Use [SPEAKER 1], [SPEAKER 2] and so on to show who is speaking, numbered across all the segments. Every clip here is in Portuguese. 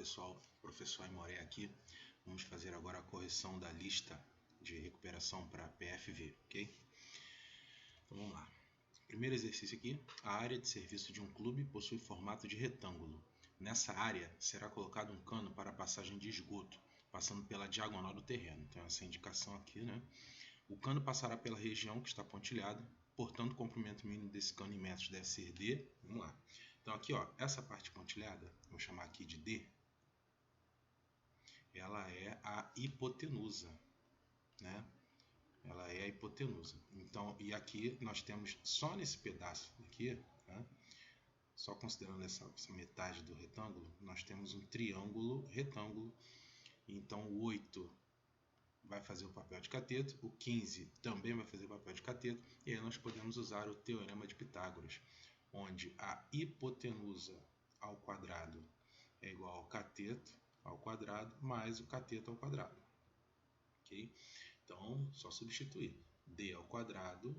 [SPEAKER 1] pessoal, professor Aimoré aqui. Vamos fazer agora a correção da lista de recuperação para PFV, ok? Então vamos lá. Primeiro exercício aqui, a área de serviço de um clube possui formato de retângulo. Nessa área será colocado um cano para a passagem de esgoto, passando pela diagonal do terreno. Então essa indicação aqui, né? O cano passará pela região que está pontilhada, portanto o comprimento mínimo desse cano em metros deve ser D. Vamos lá. Então aqui, ó, essa parte pontilhada, vou chamar aqui de D, ela é a hipotenusa, né? Ela é a hipotenusa. Então, e aqui nós temos só nesse pedaço aqui, né? Só considerando essa metade do retângulo, nós temos um triângulo retângulo. Então o 8 vai fazer o papel de cateto, o 15 também vai fazer o papel de cateto, e aí nós podemos usar o teorema de Pitágoras, onde a hipotenusa ao quadrado é igual ao cateto ao quadrado mais o cateto ao quadrado. Ok? Então, só substituir. D ao quadrado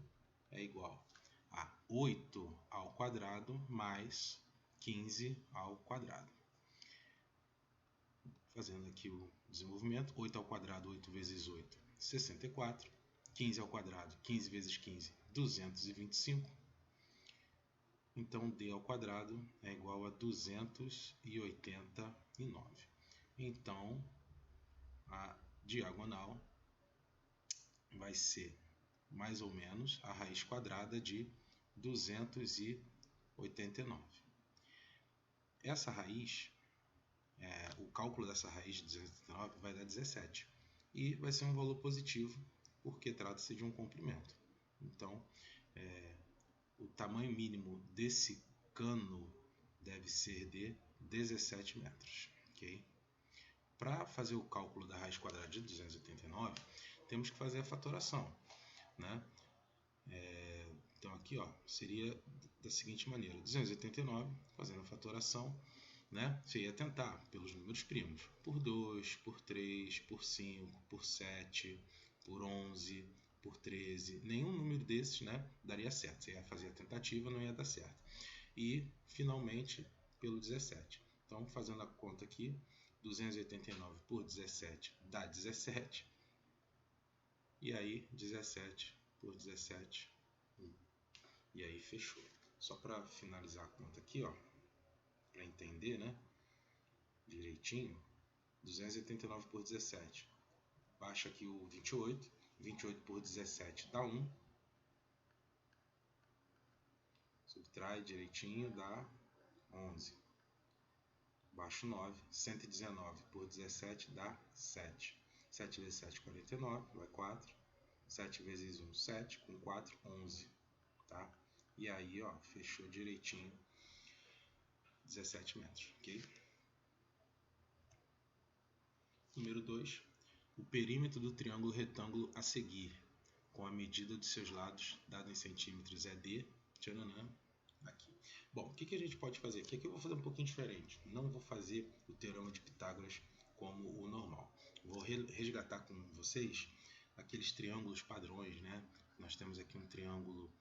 [SPEAKER 1] é igual a 8 ao quadrado mais 15 ao quadrado. Fazendo aqui o desenvolvimento, 8 ao quadrado, 8 vezes 8, 64. 15 ao quadrado, 15 vezes 15, 225. Então, D ao quadrado é igual a 289. Então, a diagonal vai ser mais ou menos a raiz quadrada de 289. Essa raiz, o cálculo dessa raiz de 289 vai dar 17. E vai ser um valor positivo, porque trata-se de um comprimento. Então, o tamanho mínimo desse cano deve ser de 17 metros. Okay? Para fazer o cálculo da raiz quadrada de 289, temos que fazer a fatoração, né? Então aqui, ó, seria da seguinte maneira: 289, fazendo a fatoração, né? Você ia tentar pelos números primos, por 2, por 3, por 5, por 7, por 11, por 13. Nenhum número desses, né, daria certo. Você ia fazer a tentativa, não ia dar certo. E finalmente pelo 17. Então, fazendo a conta aqui, 289 por 17 dá 17. E aí 17 por 17. E aí fechou. Só para finalizar a conta aqui, ó, para entender, né, direitinho, 289 por 17. Baixa aqui o 28. 28 por 17 dá 1. Subtrai direitinho, dá 11. Baixo 9. 119 por 17 dá 7. 7 vezes 7, 49, vai 4. 7 vezes 1, 7. Com 4, 11. Tá? E aí, ó, fechou direitinho 17 metros, ok? Número 2. O perímetro do triângulo retângulo a seguir, com a medida dos seus lados, dado em centímetros, é D. Tcharanã, aqui. Bom, o que a gente pode fazer aqui? Aqui eu vou fazer um pouquinho diferente. Não vou fazer o teorema de Pitágoras como o normal. Vou resgatar com vocês aqueles triângulos padrões, né? Nós temos aqui um triângulo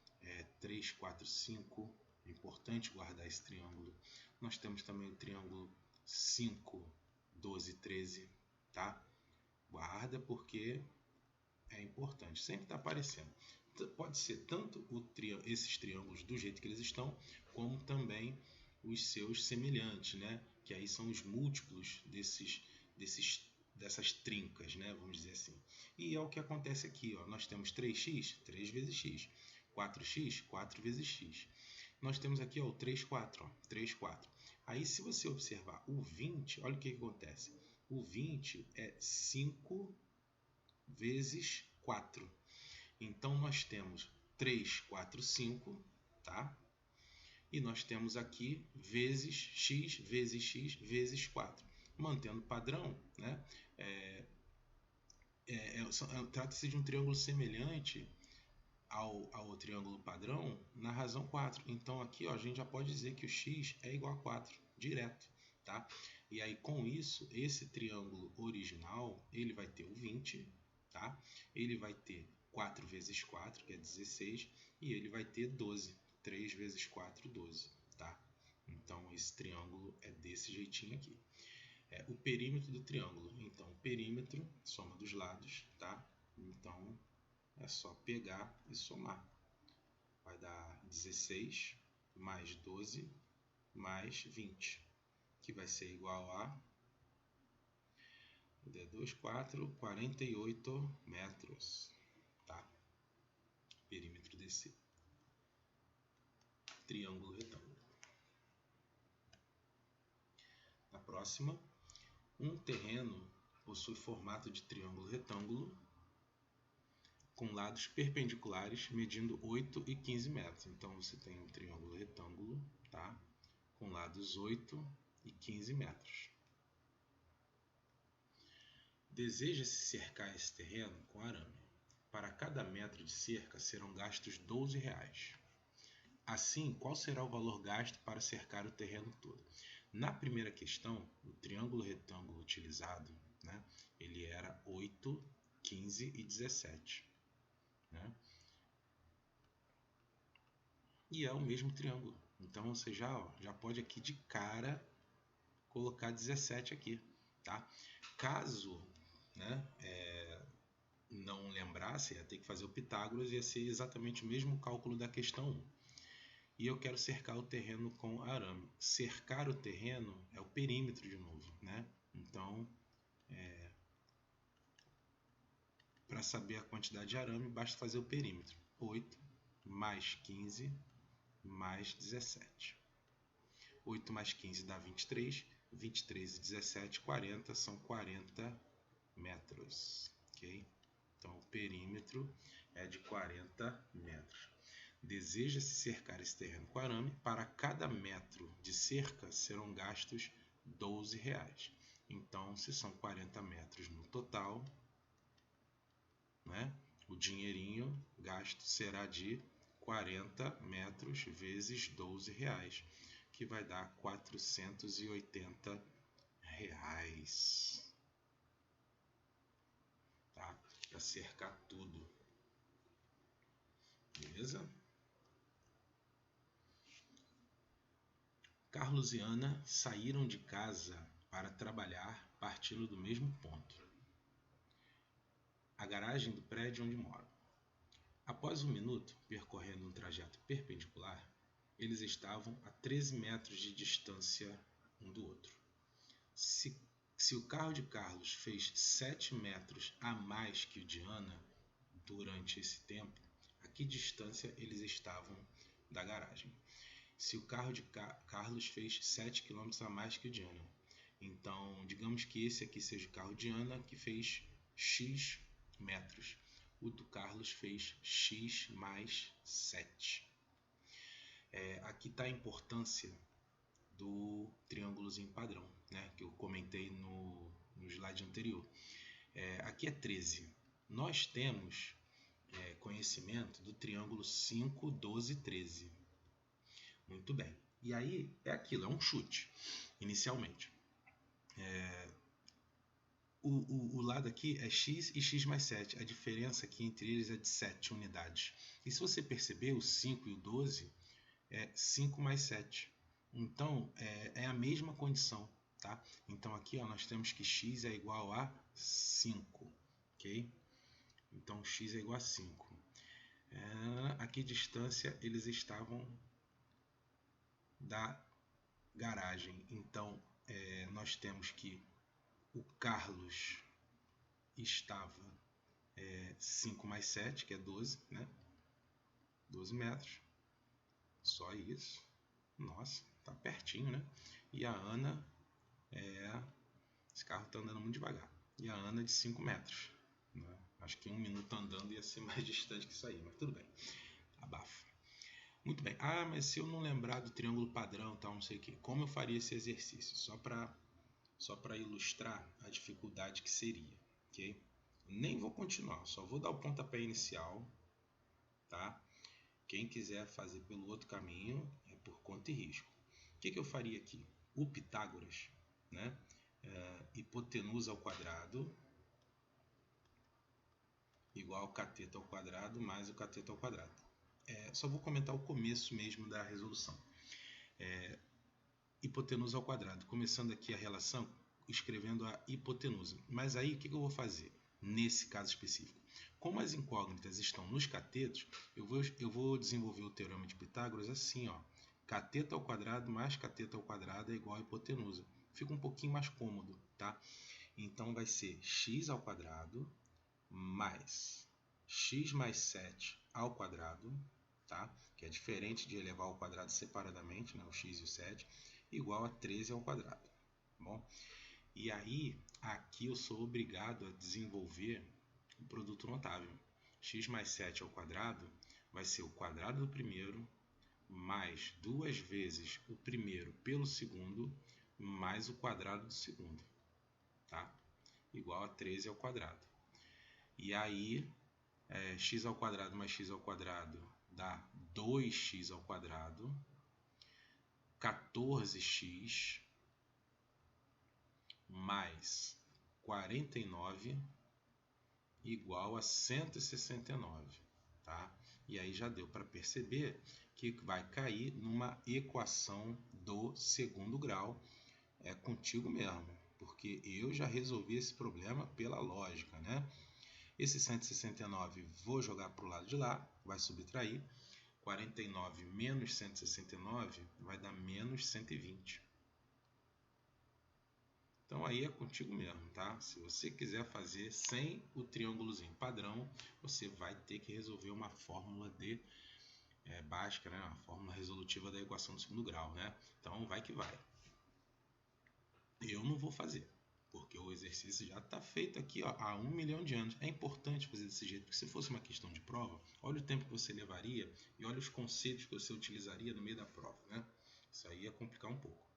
[SPEAKER 1] 3, 4, 5. É importante guardar esse triângulo. Nós temos também o triângulo 5, 12, 13, tá? Guarda porque é importante. Sempre está aparecendo. Pode ser tanto esses triângulos do jeito que eles estão, como também os seus semelhantes, né? Que aí são os múltiplos dessas trincas, né? Vamos dizer assim. E é o que acontece aqui, ó. Nós temos 3x, 3 vezes x. 4x, 4 vezes x. Nós temos aqui, ó, o 3, 4, ó, 3, 4. Aí, se você observar o 20, olha o que acontece. O 20 é 5 vezes 4. Então, nós temos 3, 4, 5, tá? E nós temos aqui vezes x vezes 4. Mantendo padrão, né? Trata-se de um triângulo semelhante ao triângulo padrão na razão 4. Então, aqui, ó, a gente já pode dizer que o x é igual a 4, direto. Tá? E aí, com isso, esse triângulo original, ele vai ter o 20, tá? Ele vai ter 4 vezes 4, que é 16, e ele vai ter 12. 3 vezes 4, 12, tá? Então, esse triângulo é desse jeitinho aqui. o perímetro do triângulo. Então, o perímetro, soma dos lados, tá? Então, é só pegar e somar. Vai dar 16 mais 12 mais 20, que vai ser igual a 2, 4, 48 metros, tá? Perímetro desse triângulo retângulo. Na próxima, um terreno possui formato de triângulo retângulo com lados perpendiculares medindo 8 e 15 metros. Então, você tem um triângulo retângulo, tá? Com lados 8 e 15 metros. Deseja-se cercar esse terreno com arame. Para cada metro de cerca serão gastos R$12. Assim, qual será o valor gasto para cercar o terreno todo? Na primeira questão, o triângulo retângulo utilizado, né, ele era 8, 15 e 17. Né? E é o mesmo triângulo. Então você já pode aqui de cara colocar 17 aqui. Tá? Caso, né, não lembrasse, ia ter que fazer o Pitágoras, ia ser exatamente o mesmo cálculo da questão 1. E eu quero cercar o terreno com arame. Cercar o terreno é o perímetro de novo, né? Então, para saber a quantidade de arame, basta fazer o perímetro. 8 mais 15 mais 17. 8 mais 15 dá 23. 23 e 17, 40. São 40 metros. Ok? Então, o perímetro é de 40 metros. Deseja-se cercar esse terreno com arame. Para cada metro de cerca serão gastos R$12. Então, se são 40 metros no total, né, o dinheirinho gasto será de 40 metros vezes R$12, que vai dar R$480. Tá? Para cercar tudo. Beleza? Carlos e Ana saíram de casa para trabalhar partindo do mesmo ponto, a garagem do prédio onde moram. Após 1 minuto percorrendo um trajeto perpendicular, eles estavam a 13 metros de distância um do outro. Se o carro de Carlos fez 7 metros a mais que o de Ana durante esse tempo, a que distância eles estavam da garagem? Se o carro de Carlos fez 7 km a mais que o de Ana. Então, digamos que esse aqui seja o carro de Ana, que fez X metros. O do Carlos fez X mais 7. Aqui está a importância do triângulozinho padrão, né, que eu comentei no slide anterior. Aqui é 13. Nós temos conhecimento do triângulo 5, 12, 13. Muito bem. E aí é aquilo, é um chute, inicialmente. O lado aqui é x e x mais 7. A diferença aqui entre eles é de 7 unidades. E se você perceber, o 5 e o 12 é 5 mais 7. Então, é a mesma condição. Tá? Então, aqui ó, nós temos que x é igual a 5. Ok? Então, x é igual a 5. A que distância eles estavam da garagem? Então, nós temos que o Carlos estava 5 mais 7, que é 12, né? 12 metros. Só isso. Nossa, tá pertinho, né? E a Ana esse carro tá andando muito devagar. E a Ana de 5 metros. Né? Acho que 1 minuto andando ia ser mais distante que isso aí, mas tudo bem. Abafa. Muito bem. Ah, mas se eu não lembrar do triângulo padrão, tal, não sei o que, como eu faria esse exercício? Só para ilustrar a dificuldade que seria, ok? Nem vou continuar, só vou dar o pontapé inicial, tá? Quem quiser fazer pelo outro caminho é por conta e risco. O que eu faria aqui? O Pitágoras, né? Hipotenusa ao quadrado igual ao cateto ao quadrado mais o cateto ao quadrado. Só vou comentar o começo mesmo da resolução. Hipotenusa ao quadrado. Começando aqui a relação, escrevendo a hipotenusa. Mas aí, o que eu vou fazer nesse caso específico? Como as incógnitas estão nos catetos, eu vou desenvolver o teorema de Pitágoras assim, ó. Cateto ao quadrado mais cateto ao quadrado é igual a hipotenusa. Fica um pouquinho mais cômodo, tá? Então, vai ser x ao quadrado mais x mais 7 ao quadrado, tá? Que é diferente de elevar ao quadrado separadamente, né? O x e o 7, igual a 13 ao quadrado. Tá bom? E aí, aqui eu sou obrigado a desenvolver o produto notável. X mais 7 ao quadrado vai ser o quadrado do primeiro mais 2 vezes o primeiro pelo segundo mais o quadrado do segundo, tá? Igual a 13 ao quadrado. E aí, x ao quadrado mais x ao quadrado dá 2x ao quadrado, 14x mais 49 igual a 169, tá? E aí já deu para perceber que vai cair numa equação do segundo grau, é contigo mesmo, porque eu já resolvi esse problema pela lógica, né? Esse 169 vou jogar para o lado de lá, vai subtrair. 49 menos 169 vai dar menos 120. Então aí é contigo mesmo, tá? Se você quiser fazer sem o triângulozinho padrão, você vai ter que resolver uma fórmula de básica, né? Uma fórmula resolutiva da equação do segundo grau, né? Então vai que vai. Eu não vou fazer, porque o exercício já está feito aqui, ó, há 1 milhão de anos. É importante fazer desse jeito, porque se fosse uma questão de prova, olha o tempo que você levaria e olha os conceitos que você utilizaria no meio da prova, né? Isso aí ia complicar um pouco.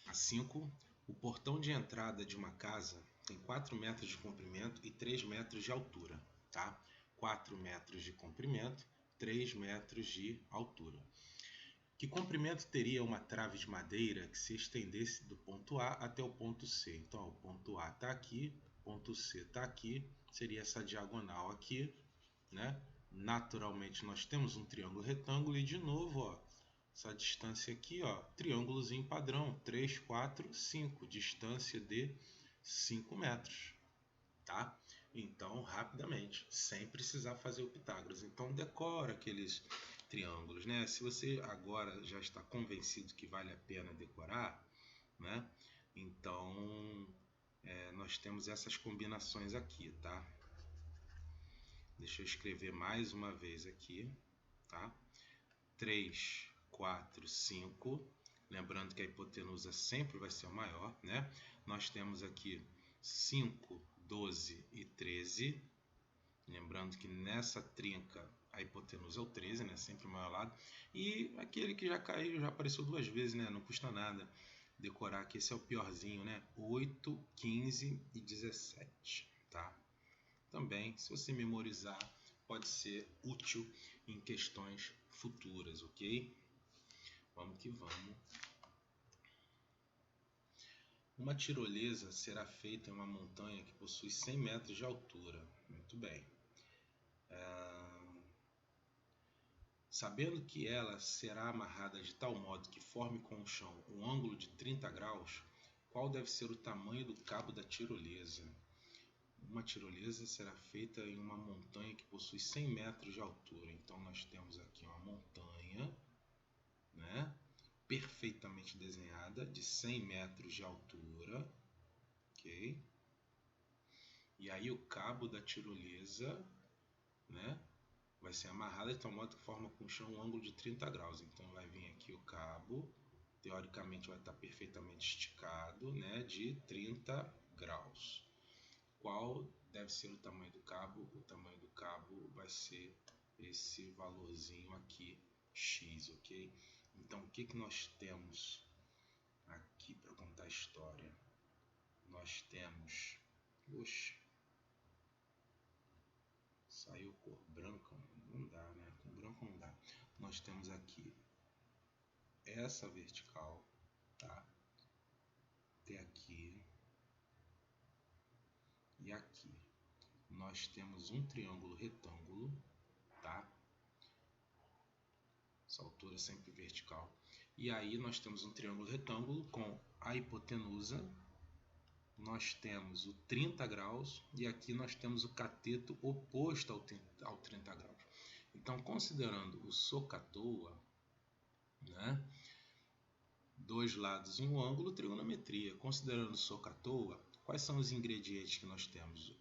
[SPEAKER 1] A 5, o portão de entrada de uma casa tem 4 metros de comprimento e 3 metros de altura, tá? 4 metros de comprimento, 3 metros de altura. Que comprimento teria uma trave de madeira que se estendesse do ponto A até o ponto C? Então, ó, o ponto A está aqui, o ponto C está aqui, seria essa diagonal aqui, né? Naturalmente, nós temos um triângulo retângulo e, de novo, ó, essa distância aqui, ó, triângulozinho padrão, 3, 4, 5, distância de 5 metros, tá? Então, rapidamente, sem precisar fazer o Pitágoras. Então, decora aqueles triângulos, né? Se você agora já está convencido que vale a pena decorar, né? Então, nós temos essas combinações aqui, tá? Deixa eu escrever mais uma vez aqui, tá? 3, 4, 5. Lembrando que a hipotenusa sempre vai ser o maior, né? Nós temos aqui 5, 12 e 13. Lembrando que nessa trinca a hipotenusa é o 13, né? Sempre o maior lado. E aquele que já caiu, já apareceu 2 vezes, né? Não custa nada decorar que esse é o piorzinho, né? 8, 15 e 17, tá? Também, se você memorizar, pode ser útil em questões futuras, ok? Vamos que vamos. Uma tirolesa será feita em uma montanha que possui 100 metros de altura. Muito bem. Sabendo que ela será amarrada de tal modo que forme com o chão um ângulo de 30 graus, qual deve ser o tamanho do cabo da tirolesa? Uma tirolesa será feita em uma montanha que possui 100 metros de altura. Então, nós temos aqui uma montanha, né, perfeitamente desenhada, de 100 metros de altura. Ok? E aí o cabo da tirolesa, né, vai ser amarrado de tal modo que forma com o chão um ângulo de 30 graus. Então, vai vir aqui o cabo, teoricamente vai estar perfeitamente esticado, né, de 30 graus. Qual deve ser o tamanho do cabo? O tamanho do cabo vai ser esse valorzinho aqui, x, ok? Então, o que nós temos aqui para contar a história? Nós temos... Oxe, saiu cor branca, não dá, né? Com branco não dá. Nós temos aqui essa vertical, tá? Até aqui e aqui. Nós temos um triângulo retângulo, tá? essa altura sempre vertical. E aí nós temos um triângulo retângulo com a hipotenusa, nós temos o 30 graus e aqui nós temos o cateto oposto ao 30 graus. Então, considerando o SOHCAHTOA, né, dois lados em um ângulo, trigonometria. Considerando o SOHCAHTOA, quais são os ingredientes que nós temos?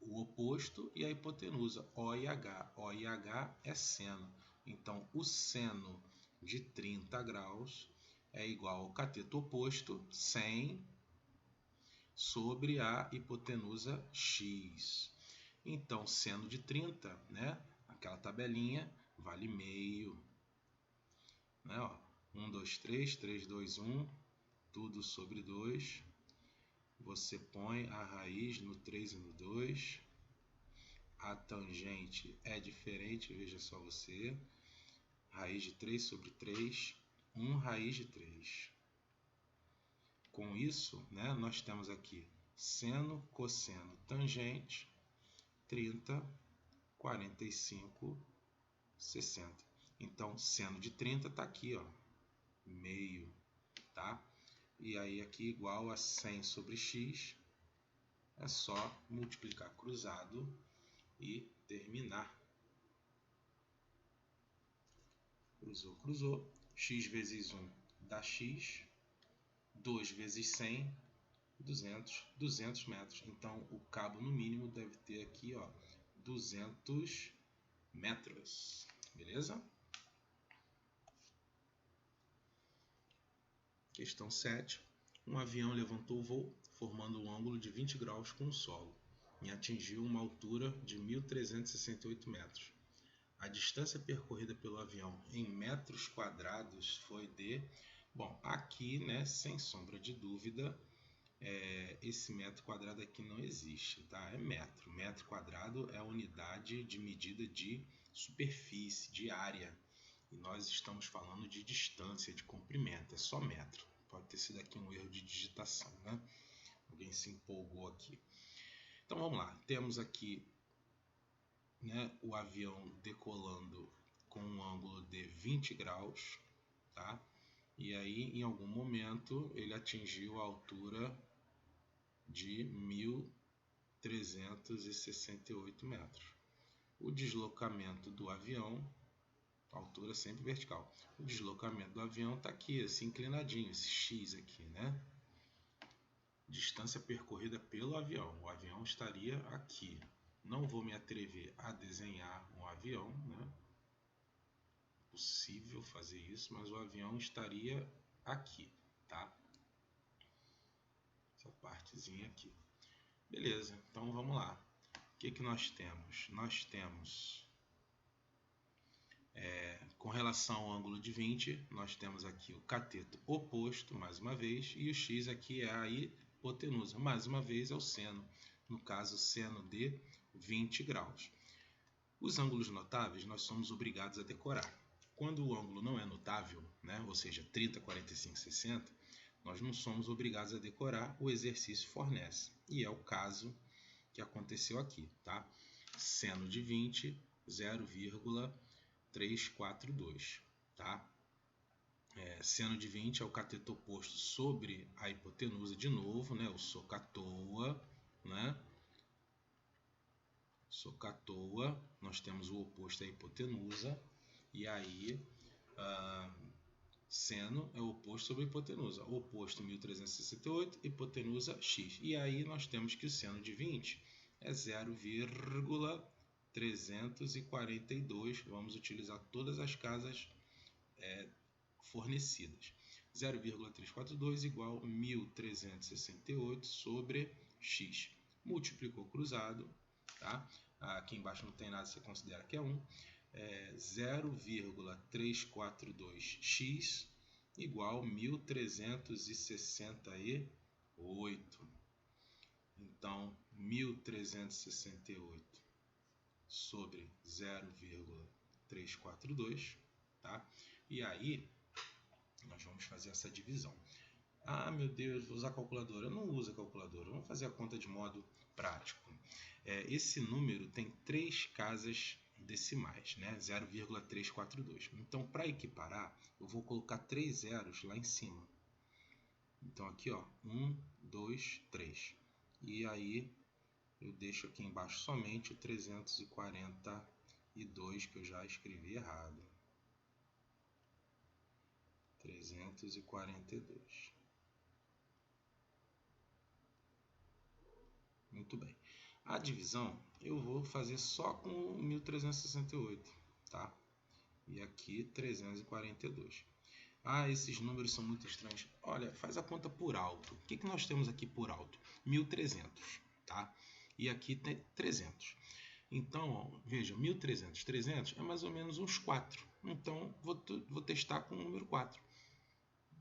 [SPEAKER 1] O oposto e a hipotenusa, O e H. O e H é seno. Então, o seno de 30 graus é igual ao cateto oposto, 100, sobre a hipotenusa x. Então, seno de 30, né? Aquela tabelinha, vale meio. Né? 1, 2, 3, 3, 2, 1, tudo sobre 2. Você põe a raiz no 3 e no 2. A tangente é diferente, veja só você. Raiz de 3 sobre 3, 1 raiz de 3. Com isso, né, nós temos aqui seno, cosseno, tangente, 30, 45, 60. Então, seno de 30 está aqui, ó, meio, tá? E aí aqui igual a 100 sobre x, é só multiplicar cruzado e terminar. Cruzou, cruzou, x vezes 1 dá x, 2 vezes 100, 200 metros. Então, o cabo no mínimo deve ter aqui, ó, 200 metros. Beleza? Questão 7. Um avião levantou o voo, formando um ângulo de 20 graus com o solo, e atingiu uma altura de 1.368 metros. A distância percorrida pelo avião em metros quadrados foi de... Bom, aqui, né, sem sombra de dúvida, esse metro quadrado aqui não existe, tá? É metro. Metro quadrado é a unidade de medida de superfície, de área. E nós estamos falando de distância, de comprimento, é só metro. Pode ter sido aqui um erro de digitação, né? Alguém se empolgou aqui. Então vamos lá, temos aqui, né, o avião decolando com um ângulo de 20 graus, tá? E aí em algum momento ele atingiu a altura de 1.368 metros. O deslocamento do avião, altura sempre vertical. O deslocamento do avião está aqui, assim, inclinadinho, esse X aqui, né? Distância percorrida pelo avião. O avião estaria aqui. Não vou me atrever a desenhar um avião, né? Possível fazer isso, mas o avião estaria aqui, tá? Essa partezinha aqui. Beleza, então vamos lá. O que que nós temos? Nós temos... com relação ao ângulo de 20, nós temos aqui o cateto oposto, mais uma vez, e o x aqui é a hipotenusa, mais uma vez é o seno, no caso seno de 20 graus. Os ângulos notáveis nós somos obrigados a decorar. Quando o ângulo não é notável, né, ou seja, 30, 45, 60, nós não somos obrigados a decorar, o exercício fornece. E é o caso que aconteceu aqui, tá? Seno de 20, 0,342, tá? Seno de 20 é o cateto oposto sobre a hipotenusa de novo, né? O SOHCAHTOA, né? SOHCAHTOA, nós temos o oposto à hipotenusa, e aí seno é o oposto sobre a hipotenusa, oposto 1.368, hipotenusa x, e aí nós temos que o seno de 20 é 0,342, vamos utilizar todas as casas fornecidas. 0,342 igual a 1.368 sobre x. Multiplicou cruzado, tá? Aqui embaixo não tem nada, você considera que é 1. 0,342x igual a 1.368. Então, 1.368 sobre 0,342, tá? E aí, nós vamos fazer essa divisão. Ah, meu Deus, vou usar a calculadora. Eu não uso a calculadora, vamos fazer a conta de modo prático. Esse número tem 3 casas decimais, né? 0,342. Então, para equiparar, eu vou colocar 3 zeros lá em cima. Então, aqui, ó, 1, 2, 3. E aí, eu deixo aqui embaixo somente o 342, que eu já escrevi errado. 342. Muito bem. A divisão eu vou fazer só com 1368, tá? E aqui 342. Ah, esses números são muito estranhos. Olha, faz a conta por alto. O que nós temos aqui por alto? 1300, tá? E aqui tem 300. Então, ó, veja, 1300, 300 é mais ou menos uns 4. Então, vou testar com o número 4.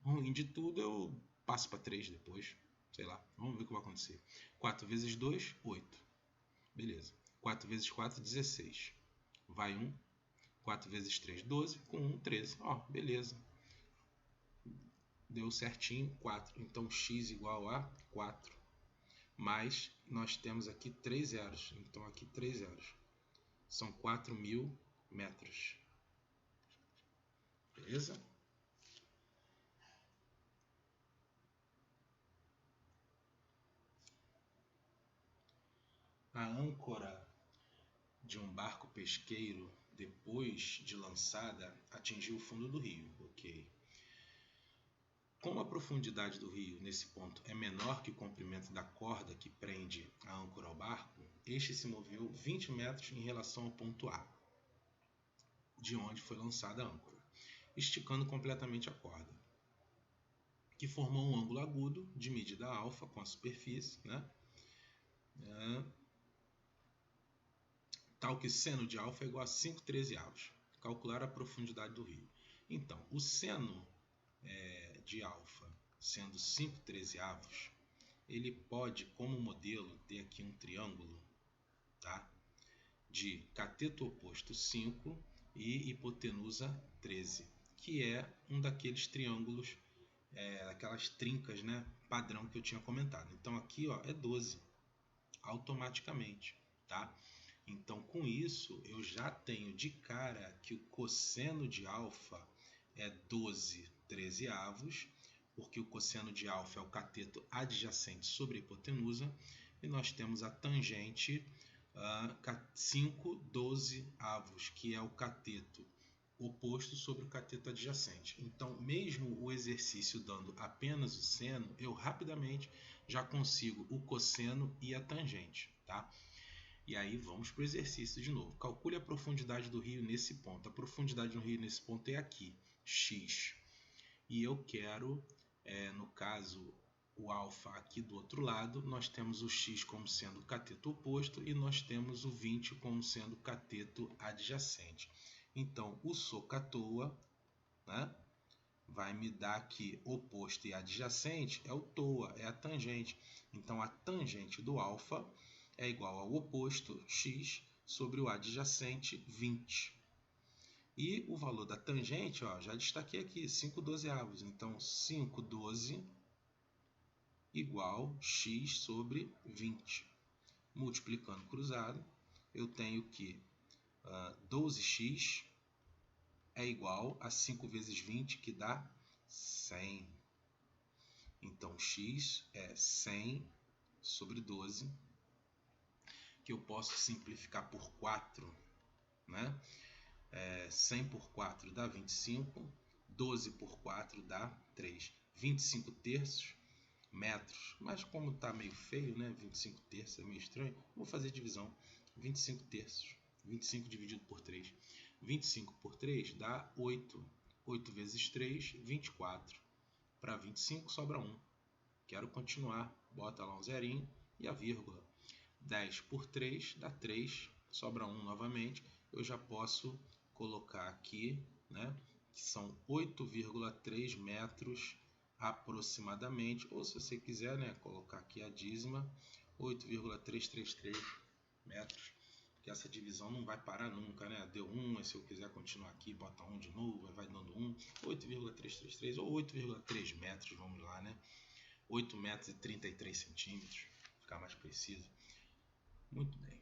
[SPEAKER 1] Ruim de tudo, eu passo para 3 depois. Sei lá, vamos ver o que vai acontecer. 4 vezes 2, 8. Beleza. 4 vezes 4, 16. Vai 1. 4 vezes 3, 12. Com 1, 13. Ó, beleza. Deu certinho, 4. Então, x igual a 4. Mas nós temos aqui 3 zeros. Então, aqui 3 zeros. São 4.000 metros. Beleza? A âncora de um barco pesqueiro, depois de lançada, atingiu o fundo do rio. Ok. Como a profundidade do rio nesse ponto é menor que o comprimento da corda que prende a âncora ao barco, este se moveu 20 metros em relação ao ponto A, de onde foi lançada a âncora, esticando completamente a corda, que formou um ângulo agudo de medida alfa com a superfície, né? Tal que seno de alfa é igual a 5/13. Calcular a profundidade do rio. Então, o seno de alfa sendo 5/13, ele pode, como modelo, ter aqui um triângulo, tá? De cateto oposto 5 e hipotenusa 13, que é um daqueles triângulos, aquelas trincas, né, padrão que eu tinha comentado. Então aqui, ó, é 12 automaticamente, tá? Então com isso eu já tenho de cara que o cosseno de alfa é 12/13, porque o cosseno de alfa é o cateto adjacente sobre a hipotenusa, e nós temos a tangente 5/12, que é o cateto oposto sobre o cateto adjacente. Então, mesmo o exercício dando apenas o seno, eu rapidamente já consigo o cosseno e a tangente, tá? E aí vamos para o exercício de novo. Calcule a profundidade do rio nesse ponto. A profundidade do rio nesse ponto é aqui, x. E eu quero, no caso, o alfa aqui do outro lado, nós temos o x como sendo o cateto oposto e nós temos o 20 como sendo o cateto adjacente. Então, o socatoa, né, vai me dar aqui oposto e adjacente, é o toa, é a tangente. Então, a tangente do alfa é igual ao oposto, x, sobre o adjacente, 20. E o valor da tangente, ó, já destaquei aqui, 5/12. Então, 5/12 igual x sobre 20. Multiplicando cruzado, eu tenho que 12x é igual a 5 vezes 20, que dá 100. Então, x é 100 sobre 12, que eu posso simplificar por 4, né? 100 por 4 dá 25, 12 por 4 dá 3. 25 terços metros, mas como está meio feio, né? 25 terços é meio estranho, vou fazer divisão. 25 terços, 25 dividido por 3. 25 por 3 dá 8. 8 vezes 3, 24. Para 25 sobra 1. Quero continuar, bota lá um zerinho e a vírgula. 10 por 3 dá 3, sobra 1 novamente. Eu já posso colocar aqui, né, que são 8,3 metros aproximadamente, ou se você quiser, né, colocar aqui a dízima, 8,333 metros, que essa divisão não vai parar nunca, né? Deu 1, se eu quiser continuar aqui, bota 1 de novo, vai dando 1, 8,333 ou 8,3 metros, vamos lá, né? 8 metros e 33 centímetros, ficar mais preciso. Muito bem.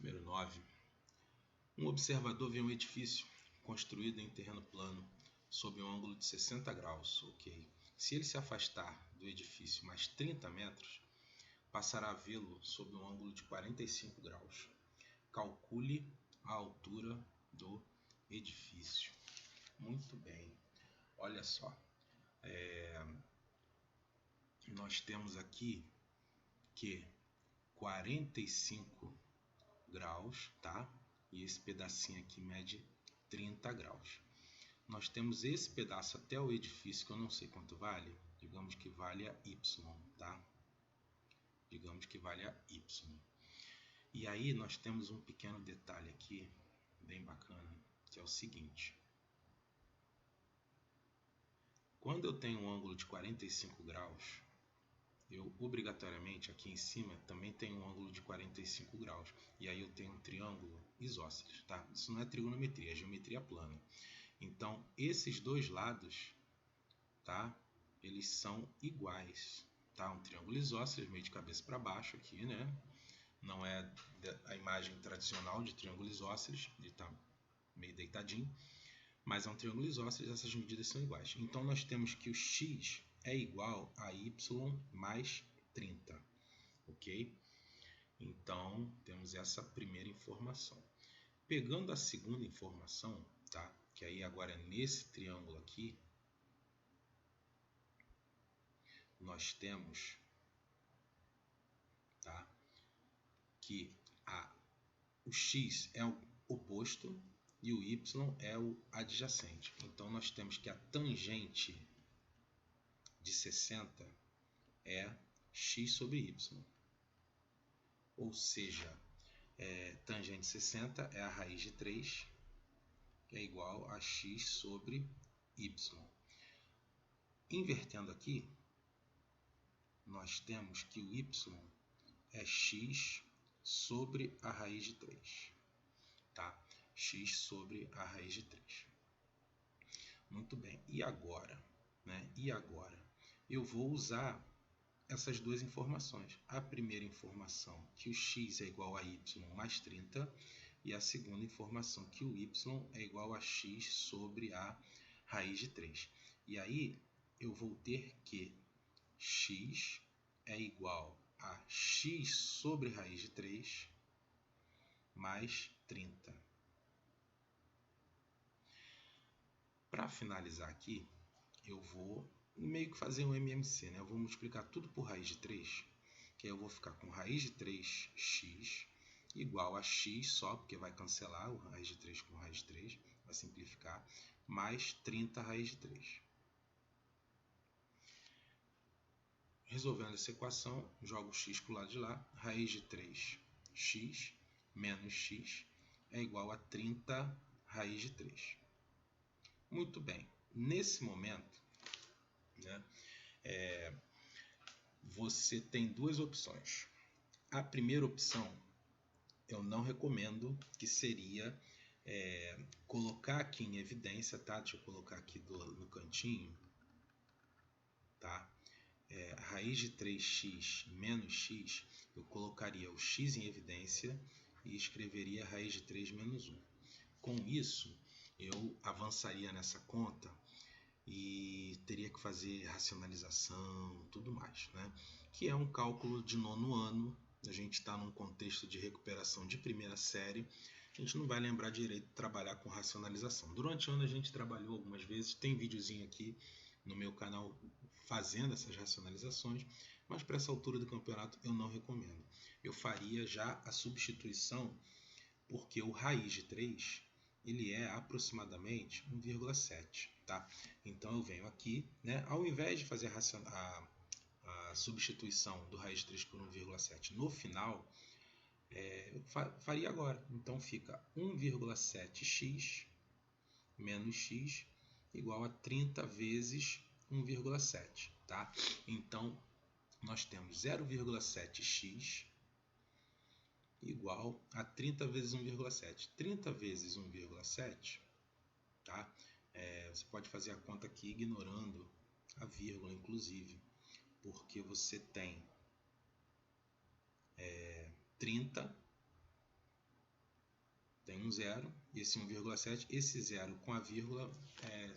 [SPEAKER 1] Número 9. Um observador vê um edifício construído em terreno plano sob um ângulo de 60 graus. Ok. Se ele se afastar do edifício mais 30 metros, passará a vê-lo sob um ângulo de 45 graus. Calcule a altura do edifício. Muito bem. Olha só. Nós temos aqui que 45 graus, tá? E esse pedacinho aqui mede 30 graus. Nós temos esse pedaço até o edifício, que eu não sei quanto vale. Digamos que vale a Y, tá? Digamos que vale a Y. E aí nós temos um pequeno detalhe aqui, bem bacana, que é o seguinte. Quando eu tenho um ângulo de 45 graus, eu obrigatoriamente aqui em cima também tenho um ângulo de 45 graus. E aí eu tenho um triângulo isósceles, tá? Isso não é trigonometria, é geometria plana. Então, esses dois lados, tá? Eles são iguais, tá? Um triângulo isósceles, meio de cabeça para baixo aqui, né? Não é a imagem tradicional de triângulo isósceles, ele está meio deitadinho, mas é um triângulo isósceles, essas medidas são iguais. Então, nós temos que o x é igual a y mais 30, ok? Então, temos essa primeira informação. Pegando a segunda informação, tá? Que aí agora é nesse triângulo aqui, nós temos, tá? Que o x é o oposto e o y é o adjacente. Então, nós temos que a tangente de 60 é x sobre y. Ou seja, tangente de 60 é a raiz de 3, que é igual a x sobre y. Invertendo aqui, nós temos que o y é x sobre a raiz de 3. Tá? X sobre a raiz de 3. Muito bem. E agora? Né? E agora? Eu vou usar essas duas informações. A primeira informação, que o x é igual a y mais 30. E a segunda informação, que o y é igual a x sobre a raiz de 3. E aí, eu vou ter que x é igual a x sobre raiz de 3 mais 30. Para finalizar aqui, eu vou meio que fazer um MMC, né? Eu vou multiplicar tudo por raiz de 3, que aí eu vou ficar com raiz de 3x igual a x só, porque vai cancelar o raiz de 3 com raiz de 3, vai simplificar, mais 30 raiz de 3. Resolvendo essa equação, jogo x para o lado de lá, raiz de 3x menos x é igual a 30 raiz de 3. Muito bem, nesse momento, né, você tem duas opções. A primeira opção eu não recomendo, que seria colocar aqui em evidência, tá? Deixa eu colocar aqui no cantinho, tá? Raiz de 3x menos x, eu colocaria o x em evidência e escreveria raiz de 3 menos 1. Com isso, eu avançaria nessa conta e teria que fazer racionalização, tudo mais, né? Que é um cálculo de 9º ano, a gente está num contexto de recuperação de primeira série, a gente não vai lembrar direito de trabalhar com racionalização. Durante o ano a gente trabalhou algumas vezes, tem videozinho aqui no meu canal fazendo essas racionalizações, mas para essa altura do campeonato eu não recomendo. Eu faria já a substituição, porque o raiz de 3 ele é aproximadamente 1,7, tá? Então eu venho aqui, né, ao invés de fazer a substituição do raiz de 3 por 1,7 no final, eu faria agora. Então fica 1,7x menos x igual a 30 vezes 1,7, tá? Então nós temos 0,7x igual a 30 vezes 1,7. 30 vezes 1,7, tá? Você pode fazer a conta aqui ignorando a vírgula, inclusive, porque você tem 30 tem um zero, esse 1,7, esse zero com a vírgula